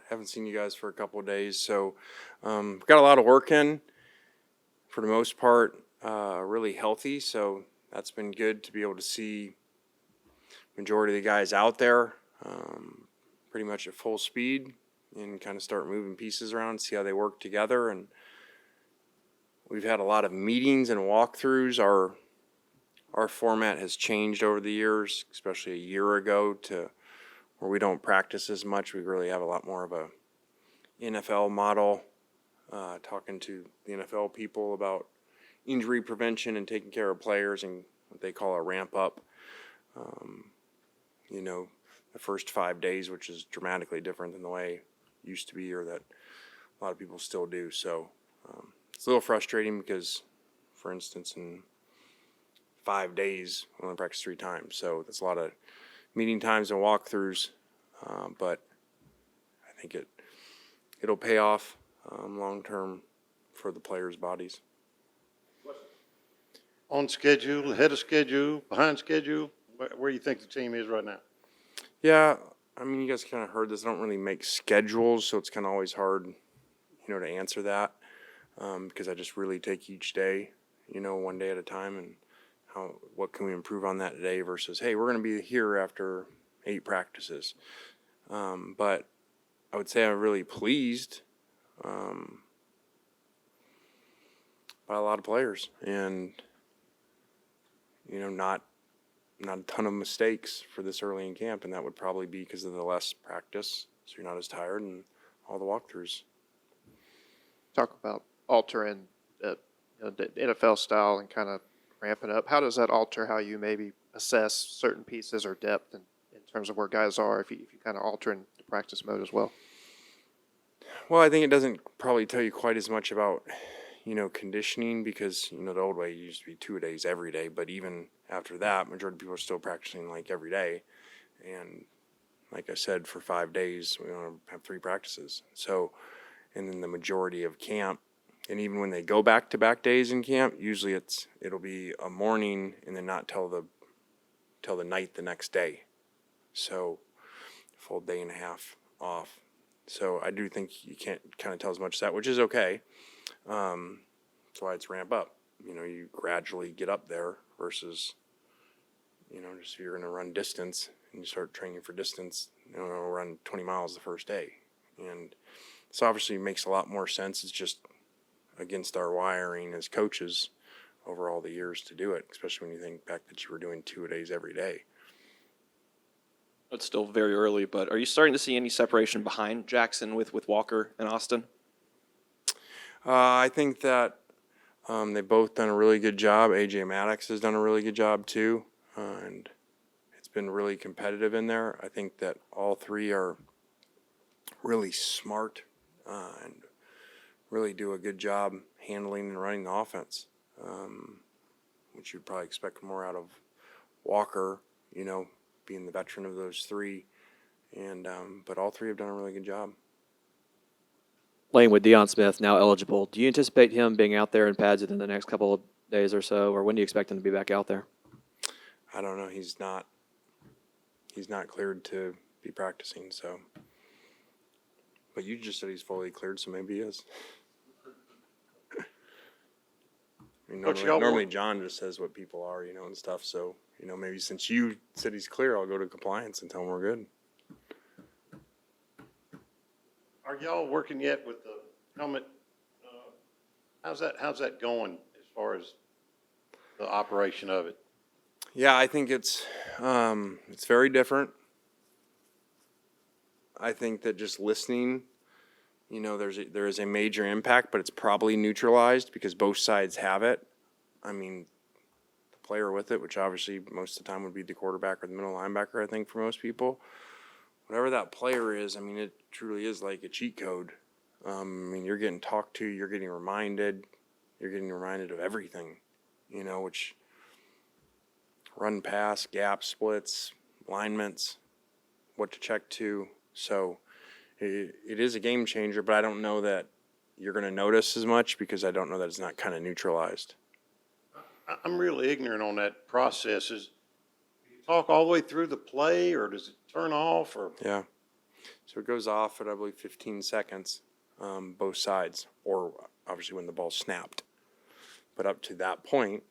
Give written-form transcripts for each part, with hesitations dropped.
Haven't seen you guys for a couple of days, so got a lot of work in. For the most part, really healthy, so that's been good to be able to see majority of the guys out there pretty much at full speed and kind of start moving pieces around, see how they work together. And we've had a lot of meetings and walkthroughs. Our format has changed over the years, especially a year ago, to where we don't practice as much. We really have a lot more of a NFL model, talking to the NFL people about injury prevention and taking care of players and what they call a ramp up. The first 5 days, which is dramatically different than the way it used to be, or that a lot of people still do. So it's a little frustrating because, for instance, in 5 days, we only practice 3 times. So that's a lot of meeting times and walkthroughs, but I think it'll pay off long term for the players' bodies. On schedule, ahead of schedule, behind schedule, where do you think the team is right now? Yeah, I mean, you guys kind of heard this. I don't really make schedules, so it's kind of always hard, to answer that because I just really take each day, one day at a time, and what can we improve on that day versus, hey, we're going to be here after 8 practices. But I would say I'm really pleased by a lot of players, and not a ton of mistakes for this early in camp, and that would probably be because of the less practice, so you're not as tired, and all the walkthroughs. Talk about altering the NFL style and kind of ramping up. How does that alter how you maybe assess certain pieces or depth in terms of where guys are if you kind of alter in the practice mode as well? Well, I think it doesn't probably tell you quite as much about conditioning because, the old way used to be 2 days every day. But even after that, majority of people are still practicing like every day. And like I said, for 5 days, we only have 3 practices. So, and then the majority of camp, and even when they go back-to-back days in camp, usually it'll be a morning and then not till the night the next day. So, full day and a half off. So I do think you can't kind of tell as much as that, which is okay. That's why it's ramp up. You gradually get up there versus, just if you're going to run distance and you start training for distance, run 20 miles the first day. And this obviously makes a lot more sense. It's just against our wiring as coaches over all the years to do it, especially when you think back that you were doing 2 days every day. It's still very early, but are you starting to see any separation behind Jackson with Walker and Austin? I think that they've both done a really good job. A.J. Maddox has done a really good job too, and it's been really competitive in there. I think that all 3 are really smart and really do a good job handling and running the offense, which you'd probably expect more out of Walker, being the veteran of those 3. And but all 3 have done a really good job. Playing with Deion Smith, now eligible, do you anticipate him being out there in pads within the next couple of days or so, or when do you expect him to be back out there? I don't know. He's not cleared to be practicing, so. But you just said he's fully cleared, so maybe he is. I mean, normally John just says what people are, and stuff. So, maybe since you said he's clear, I'll go to compliance and tell him we're good. Are y'all working yet with the helmet? How's that going as far as the operation of it? Yeah, I think it's very different. I think that just listening, there is a major impact, but it's probably neutralized because both sides have it. I mean, the player with it, which obviously most of the time would be the quarterback or the middle linebacker, I think, for most people. Whatever that player is, I mean, it truly is like a cheat code. You're getting talked to, you're getting reminded of everything, which run, pass, gap, splits, alignments, what to check to. So it is a game changer, but I don't know that you're going to notice as much because I don't know that it's not kind of neutralized. I'm really ignorant on that process. Do you talk all the way through the play, or does it turn off? Or yeah. So it goes off at, I believe, 15 seconds, both sides, or obviously when the ball's snapped. But up to that point,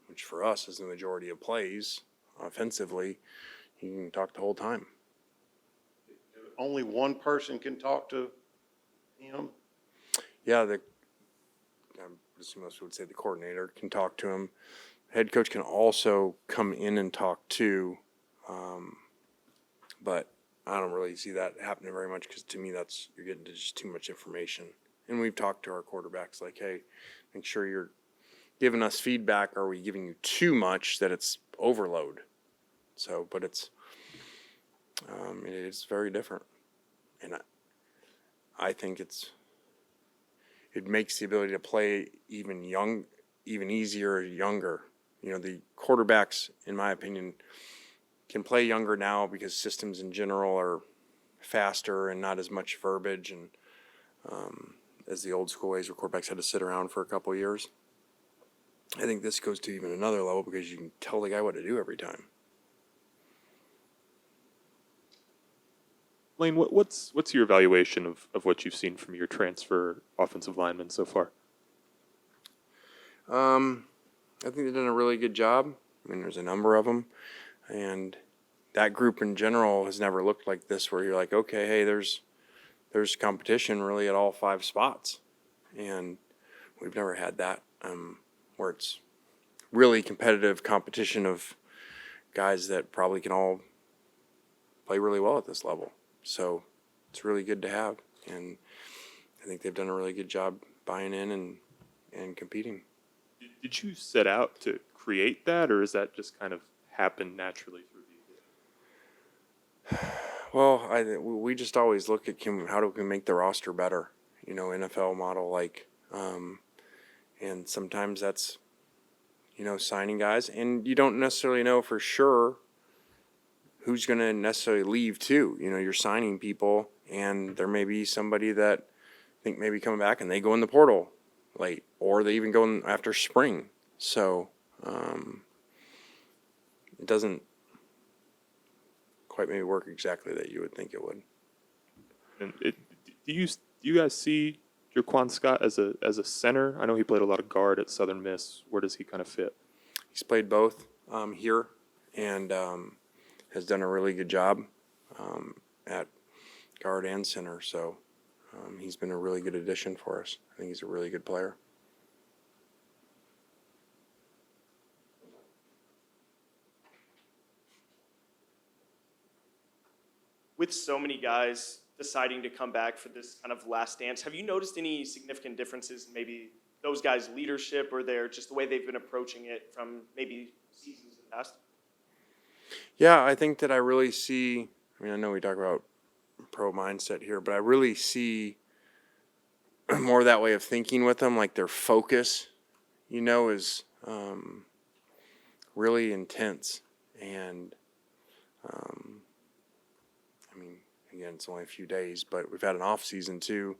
which for us is the majority of plays offensively, you can talk the whole time. Only one person can talk to him? Yeah, I assume most would say the coordinator can talk to him. Head coach can also come in and talk too, but I don't really see that happening very much because to me you're getting to just too much information. And we've talked to our quarterbacks like, hey, make sure you're giving us feedback. Are we giving you too much that it's overload? So, but it is very different, and I think it makes the ability to play even easier, younger. You know, the quarterbacks, in my opinion, can play younger now because systems in general are faster and not as much verbiage and as the old school ways where quarterbacks had to sit around for a couple of years. I think this goes to even another level because you can tell the guy what to do every time. Lane, what's your evaluation of what you've seen from your transfer offensive linemen so far? I think they've done a really good job. I mean, there's a number of them, and that group in general has never looked like this, where you're like, okay, hey, there's competition really at all 5 spots, and we've never had that where it's really competitive competition of guys that probably can all play really well at this level. So it's really good to have, and I think they've done a really good job buying in and competing. Did you set out to create that, or is that just kind of happened naturally through the year? Well, we just always look at how do we make the roster better, you know, NFL model like, and sometimes that's, you know, signing guys, and you don't necessarily know for sure who's going to necessarily leave too. You know, you're signing people, and there may be somebody that think maybe coming back and they go in the portal late, or they even go in after spring. So it doesn't quite maybe work exactly that you would think it would. And do you guys see Jaquan Scott as a center? I know he played a lot of guard at Southern Miss. Where does he kind of fit? He's played both here and has done a really good job at guard and center. So he's been a really good addition for us. I think he's a really good player. With so many guys deciding to come back for this kind of last dance, have you noticed any significant differences in maybe those guys' leadership or just the way they've been approaching it from maybe seasons in the past? Yeah, I think that I really see, I mean, I know we talk about pro mindset here, but I really see more that way of thinking with them, like their focus, you know, is really intense. And, I mean, again, it's only a few days, but we've had an off season too,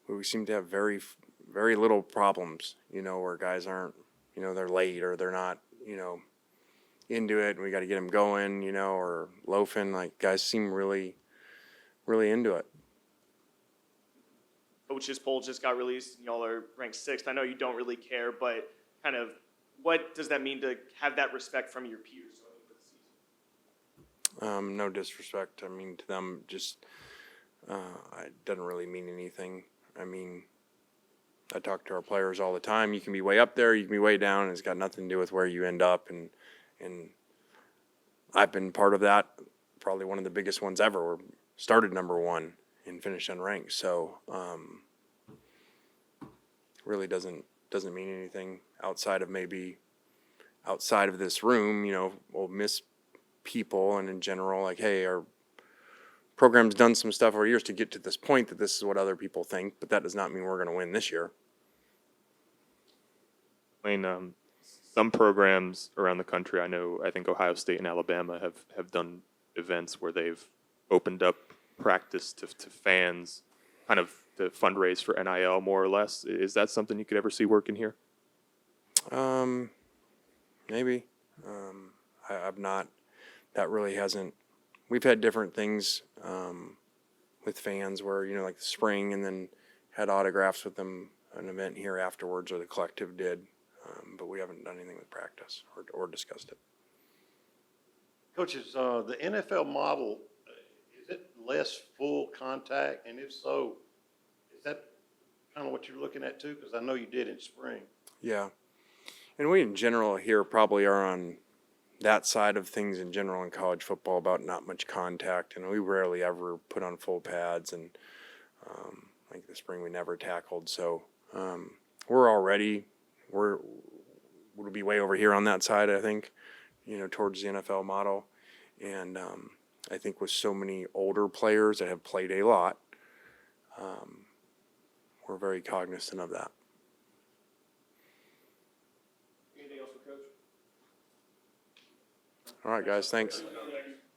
where we seem to have very, very little problems, you know, where guys aren't, you know, they're late or they're not, you know, into it and we got to get them going, you know, or loafing. Like guys seem really, really into it. Coaches poll just got released. Y'all are ranked 6th. I know you don't really care, but kind of what does that mean to have that respect from your peers? No disrespect. I mean, to them, just it doesn't really mean anything. I mean, I talk to our players all the time. You can be way up there, you can be way down. And it's got nothing to do with where you end up. And I've been part of that. Probably one of the biggest ones ever. We started number 1 and finished unranked. So really doesn't mean anything outside of this room. You know, we'll miss people, and in general, like, hey, our program's done some stuff over years to get to this point that this is what other people think, but that does not mean we're going to win this year. Lane, some programs around the country, I think Ohio State and Alabama have done events where they've opened up practice to fans, kind of to fundraise for NIL more or less. Is that something you could ever see working here? Maybe. I've not. That really hasn't. We've had different things with fans where, you know, like the spring, and then had autographs with them, an event here afterwards, or the collective did. But we haven't done anything with practice or discussed it. Coaches, the NFL model, is it less full contact? And if so, is that kind of what you're looking at too? Because I know you did in spring. Yeah. And we in general here probably are on that side of things in general in college football about not much contact. And we rarely ever put on full pads. And like the spring, we never tackled. So we'll be way over here on that side, I think, you know, towards the NFL model. And I think with so many older players that have played a lot, we're very cognizant of that. Anything else for Coach? All right, guys, thanks.